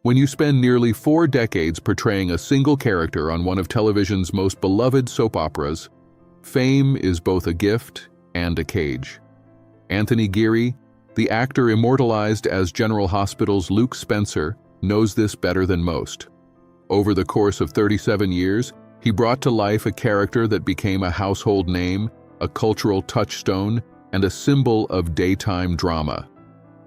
When you spend nearly 4 decades portraying a single character on one of television's most beloved soap operas, fame is both a gift and a cage. Anthony Geary, the actor immortalized as General Hospital's Luke Spencer, knows this better than most. Over the course of 37 years, he brought to life a character that became a household name, a cultural touchstone, and a symbol of daytime drama.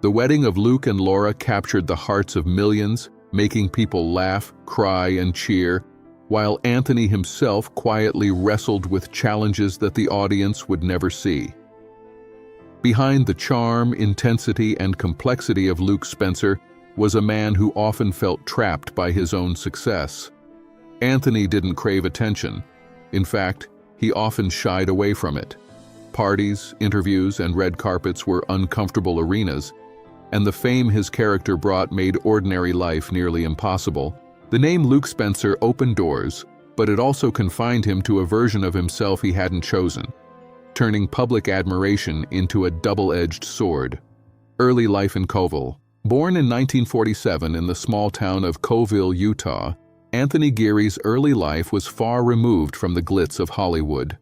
The wedding of Luke and Laura captured the hearts of millions, making people laugh, cry, and cheer, while Anthony himself quietly wrestled with challenges that the audience would never see. Behind the charm, intensity, and complexity of Luke Spencer was a man who often felt trapped by his own success. Anthony didn't crave attention. In fact, he often shied away from it. Parties, interviews, and red carpets were uncomfortable arenas, and the fame his character brought made ordinary life nearly impossible. The name Luke Spencer opened doors, but it also confined him to a version of himself he hadn't chosen, turning public admiration into a double-edged sword. Early life in Coville. Born in 1947 in the small town of Coville, Utah, Anthony Geary's early life was far removed from the glitz of Hollywood.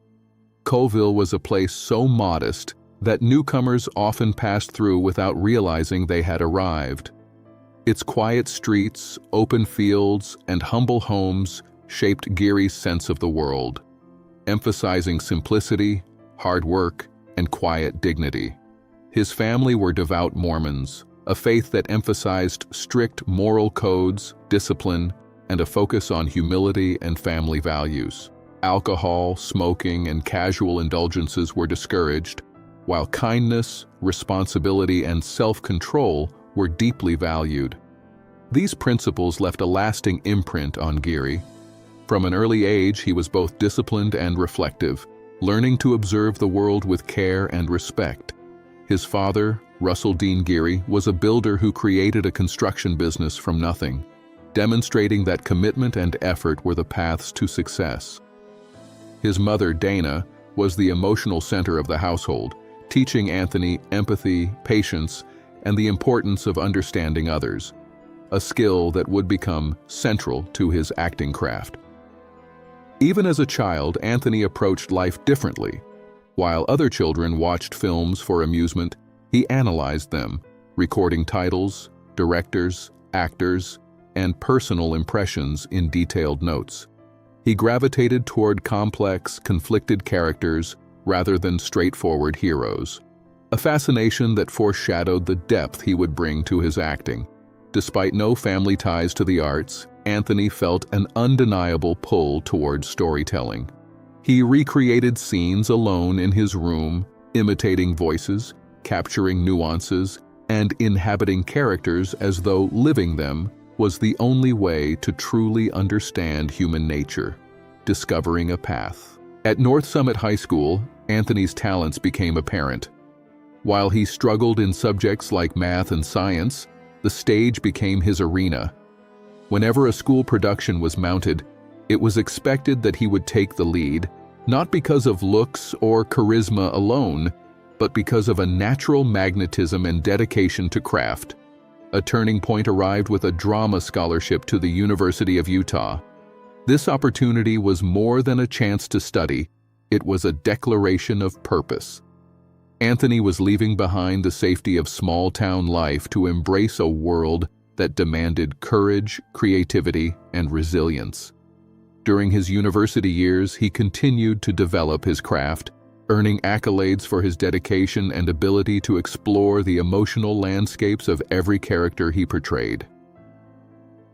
Coville was a place so modest that newcomers often passed through without realizing they had arrived. Its quiet streets, open fields, and humble homes shaped Geary's sense of the world, emphasizing simplicity, hard work, and quiet dignity. His family were devout Mormons, a faith that emphasized strict moral codes, discipline, and a focus on humility and family values. Alcohol, smoking, and casual indulgences were discouraged, while kindness, responsibility, and self-control were deeply valued. These principles left a lasting imprint on Geary. From an early age, he was both disciplined and reflective, learning to observe the world with care and respect. His father, Russell Dean Geary, was a builder who created a construction business from nothing, demonstrating that commitment and effort were the paths to success. His mother, Dana, was the emotional center of the household, teaching Anthony empathy, patience, and the importance of understanding others, a skill that would become central to his acting craft. Even as a child, Anthony approached life differently. While other children watched films for amusement, he analyzed them, recording titles, directors, actors, and personal impressions in detailed notes. He gravitated toward complex, conflicted characters rather than straightforward heroes, a fascination that foreshadowed the depth he would bring to his acting. Despite no family ties to the arts, Anthony felt an undeniable pull toward storytelling. He recreated scenes alone in his room, imitating voices, capturing nuances, and inhabiting characters as though living them was the only way to truly understand human nature, discovering a path. At North Summit High School, Anthony's talents became apparent. While he struggled in subjects like math and science, the stage became his arena. Whenever a school production was mounted, it was expected that he would take the lead, not because of looks or charisma alone, but because of a natural magnetism and dedication to craft. A turning point arrived with a drama scholarship to the University of Utah. This opportunity was more than a chance to study, it was a declaration of purpose. Anthony was leaving behind the safety of small-town life to embrace a world that demanded courage, creativity, and resilience. During his university years, he continued to develop his craft, earning accolades for his dedication and ability to explore the emotional landscapes of every character he portrayed.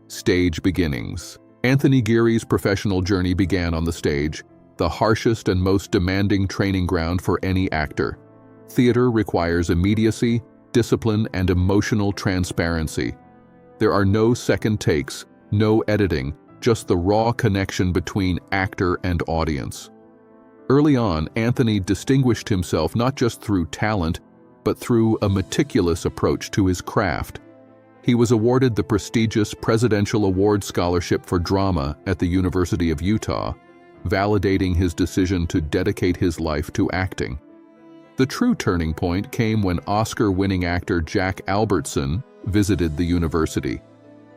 Stage beginnings. Anthony Geary's professional journey began on the stage, the harshest and most demanding training ground for any actor. Theater requires immediacy, discipline, and emotional transparency. There are no second takes, no editing, just the raw connection between actor and audience. Early on, Anthony distinguished himself not just through talent, but through a meticulous approach to his craft. He was awarded the prestigious Presidential Award Scholarship for Drama at the University of Utah, validating his decision to dedicate his life to acting. The true turning point came when Oscar-winning actor Jack Albertson visited the university.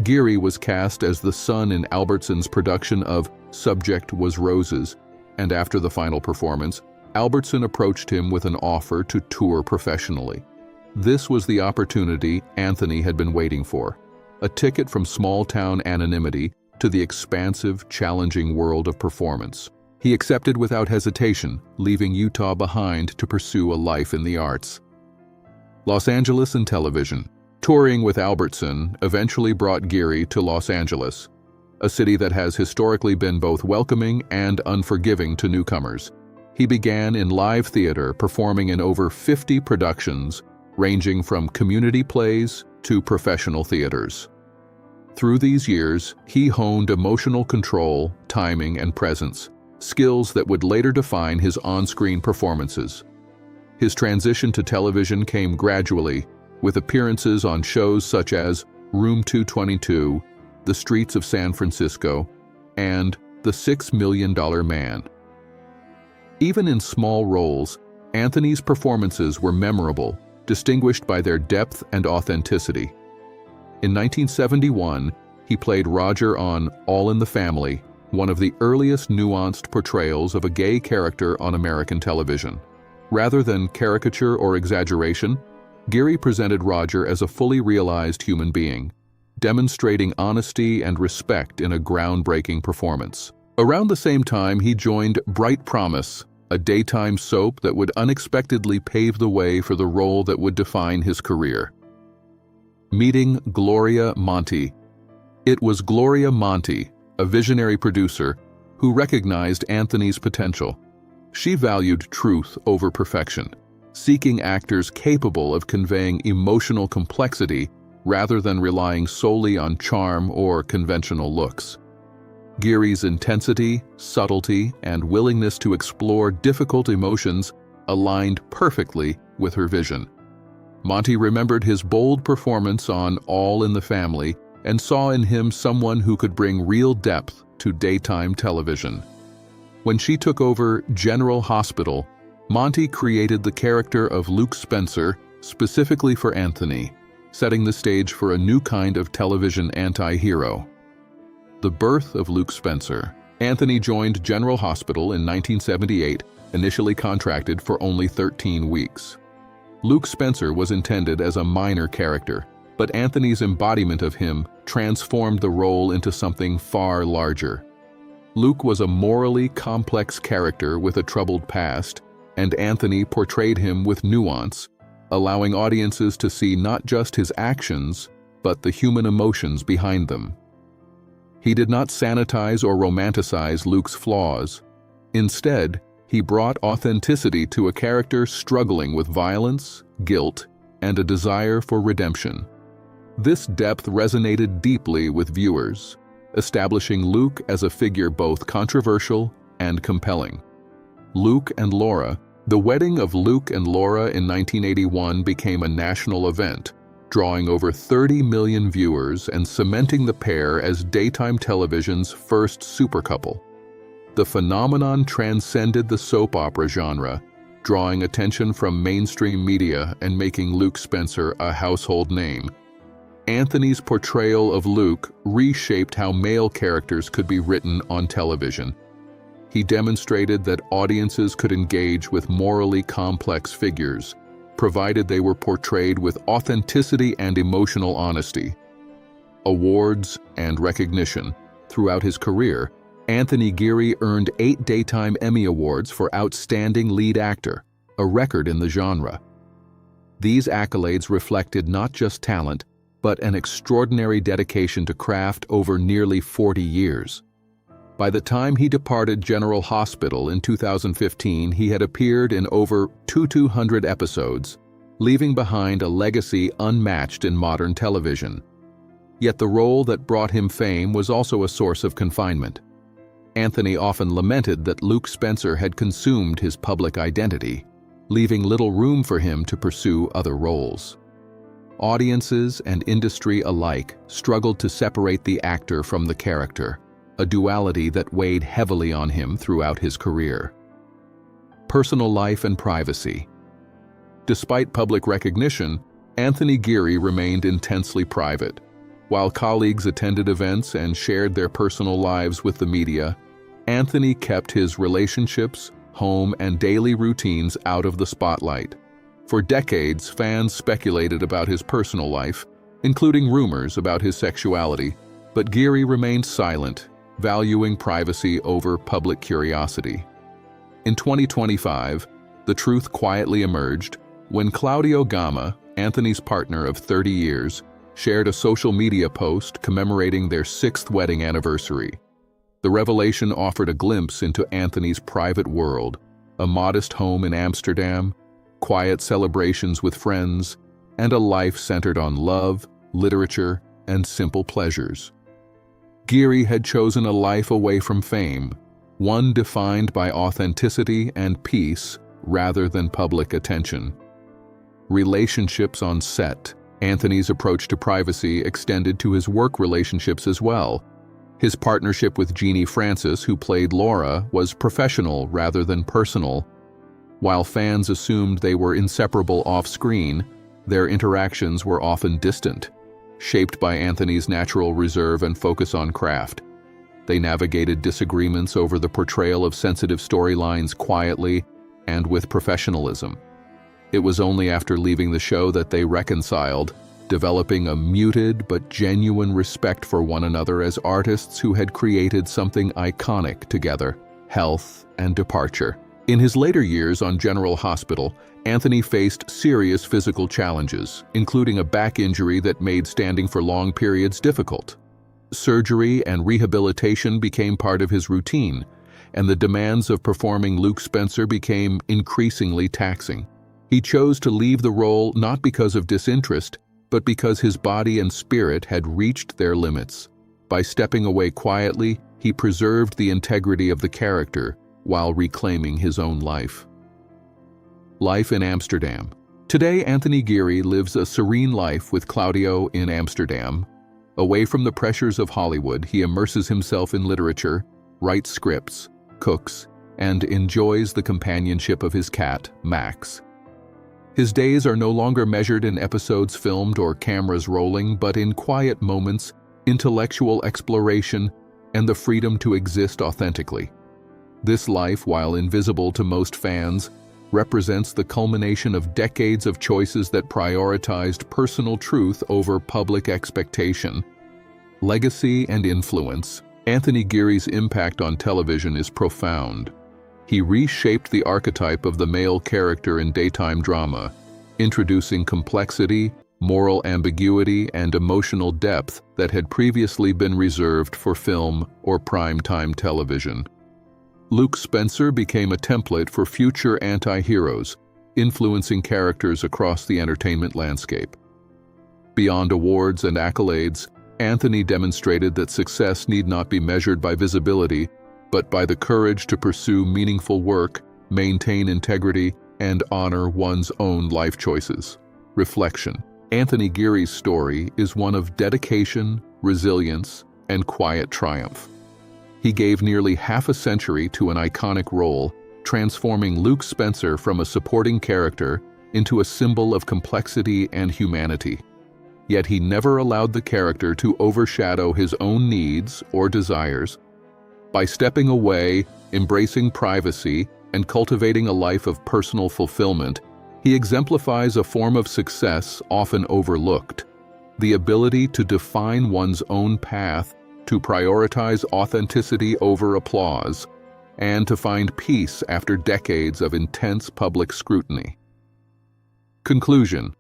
Geary was cast as the son in Albertson's production of Subject Was Roses, and after the final performance, Albertson approached him with an offer to tour professionally. This was the opportunity Anthony had been waiting for, a ticket from small-town anonymity to the expansive, challenging world of performance. He accepted without hesitation, leaving Utah behind to pursue a life in the arts. Los Angeles and television. Touring with Albertson eventually brought Geary to Los Angeles, a city that has historically been both welcoming and unforgiving to newcomers. He began in live theater, performing in over 50 productions, ranging from community plays to professional theaters. Through these years, he honed emotional control, timing, and presence, skills that would later define his on-screen performances. His transition to television came gradually, with appearances on shows such as Room 222, The Streets of San Francisco, and The $6 Million Man. Even in small roles, Anthony's performances were memorable, distinguished by their depth and authenticity. In 1971, he played Roger on All in the Family, one of the earliest nuanced portrayals of a gay character on American television. Rather than caricature or exaggeration, Geary presented Roger as a fully realized human being, demonstrating honesty and respect in a groundbreaking performance. Around the same time, he joined Bright Promise, a daytime soap that would unexpectedly pave the way for the role that would define his career. Meeting Gloria Monty. It was Gloria Monty, a visionary producer, who recognized Anthony's potential. She valued truth over perfection, seeking actors capable of conveying emotional complexity rather than relying solely on charm or conventional looks. Geary's intensity, subtlety, and willingness to explore difficult emotions aligned perfectly with her vision. Monty remembered his bold performance on All in the Family and saw in him someone who could bring real depth to daytime television. When she took over General Hospital, Monty created the character of Luke Spencer specifically for Anthony, setting the stage for a new kind of television anti-hero. The birth of Luke Spencer. Anthony joined General Hospital in 1978, initially contracted for only 13 weeks. Luke Spencer was intended as a minor character, but Anthony's embodiment of him transformed the role into something far larger. Luke was a morally complex character with a troubled past, and Anthony portrayed him with nuance, allowing audiences to see not just his actions, but the human emotions behind them. He did not sanitize or romanticize Luke's flaws. Instead, he brought authenticity to a character struggling with violence, guilt, and a desire for redemption. This depth resonated deeply with viewers, establishing Luke as a figure both controversial and compelling. Luke and Laura. The wedding of Luke and Laura in 1981 became a national event, drawing over 30 million viewers and cementing the pair as daytime television's first super couple. The phenomenon transcended the soap opera genre, drawing attention from mainstream media and making Luke Spencer a household name. Anthony's portrayal of Luke reshaped how male characters could be written on television. He demonstrated that audiences could engage with morally complex figures, provided they were portrayed with authenticity and emotional honesty. Awards and recognition. Throughout his career, Anthony Geary earned 8 Daytime Emmy Awards for Outstanding Lead Actor, a record in the genre. These accolades reflected not just talent, but an extraordinary dedication to craft over nearly 40 years. By the time he departed General Hospital in 2015, he had appeared in over 200 episodes, leaving behind a legacy unmatched in modern television. Yet the role that brought him fame was also a source of confinement. Anthony often lamented that Luke Spencer had consumed his public identity, leaving little room for him to pursue other roles. Audiences and industry alike struggled to separate the actor from the character, a duality that weighed heavily on him throughout his career. Personal life and privacy. Despite public recognition, Anthony Geary remained intensely private. While colleagues attended events and shared their personal lives with the media, Anthony kept his relationships, home, and daily routines out of the spotlight. For decades, fans speculated about his personal life, including rumors about his sexuality, but Geary remained silent, valuing privacy over public curiosity. In 2025, the truth quietly emerged when Claudio Gama, Anthony's partner of 30 years, shared a social media post commemorating their 6th wedding anniversary. The revelation offered a glimpse into Anthony's private world, a modest home in Amsterdam, quiet celebrations with friends, and a life centered on love, literature, and simple pleasures. Geary had chosen a life away from fame, one defined by authenticity and peace rather than public attention. Relationships on set. Anthony's approach to privacy extended to his work relationships as well. His partnership with Jeannie Francis, who played Laura, was professional rather than personal. While fans assumed they were inseparable off-screen, their interactions were often distant, shaped by Anthony's natural reserve and focus on craft. They navigated disagreements over the portrayal of sensitive storylines quietly and with professionalism. It was only after leaving the show that they reconciled, developing a muted but genuine respect for one another as artists who had created something iconic together: health and departure. In his later years on General Hospital, Anthony faced serious physical challenges, including a back injury that made standing for long periods difficult. Surgery and rehabilitation became part of his routine, and the demands of performing Luke Spencer became increasingly taxing. He chose to leave the role not because of disinterest, but because his body and spirit had reached their limits. By stepping away quietly, he preserved the integrity of the character while reclaiming his own life. Life in Amsterdam. Today, Anthony Geary lives a serene life with Claudio in Amsterdam. Away from the pressures of Hollywood, he immerses himself in literature, writes scripts, cooks, and enjoys the companionship of his cat, Max. His days are no longer measured in episodes filmed or cameras rolling, but in quiet moments, intellectual exploration, and the freedom to exist authentically. This life, while invisible to most fans, represents the culmination of decades of choices that prioritized personal truth over public expectation. Legacy and influence. Anthony Geary's impact on television is profound. He reshaped the archetype of the male character in daytime drama, introducing complexity, moral ambiguity, and emotional depth that had previously been reserved for film or prime-time television. Luke Spencer became a template for future anti-heroes, influencing characters across the entertainment landscape. Beyond awards and accolades, Anthony demonstrated that success need not be measured by visibility, but by the courage to pursue meaningful work, maintain integrity, and honor one's own life choices. Reflection. Anthony Geary's story is one of dedication, resilience, and quiet triumph. He gave nearly half a century to an iconic role, transforming Luke Spencer from a supporting character into a symbol of complexity and humanity. Yet he never allowed the character to overshadow his own needs or desires. By stepping away, embracing privacy, and cultivating a life of personal fulfillment, he exemplifies a form of success often overlooked: the ability to define one's own path, to prioritize authenticity over applause, and to find peace after decades of intense public scrutiny. Conclusion.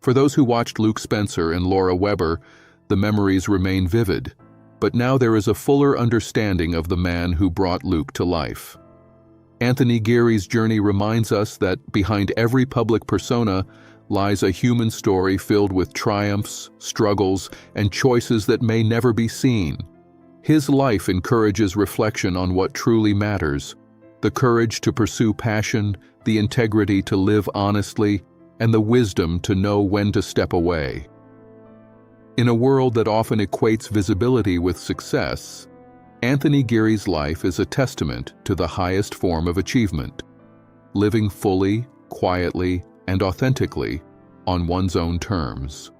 For those who watched Luke Spencer and Laura Webber, the memories remain vivid. But now there is a fuller understanding of the man who brought Luke to life. Anthony Geary's journey reminds us that behind every public persona lies a human story filled with triumphs, struggles, and choices that may never be seen. His life encourages reflection on what truly matters: the courage to pursue passion, the integrity to live honestly, and the wisdom to know when to step away. In a world that often equates visibility with success, Anthony Geary's life is a testament to the highest form of achievement: living fully, quietly, and authentically on one's own terms.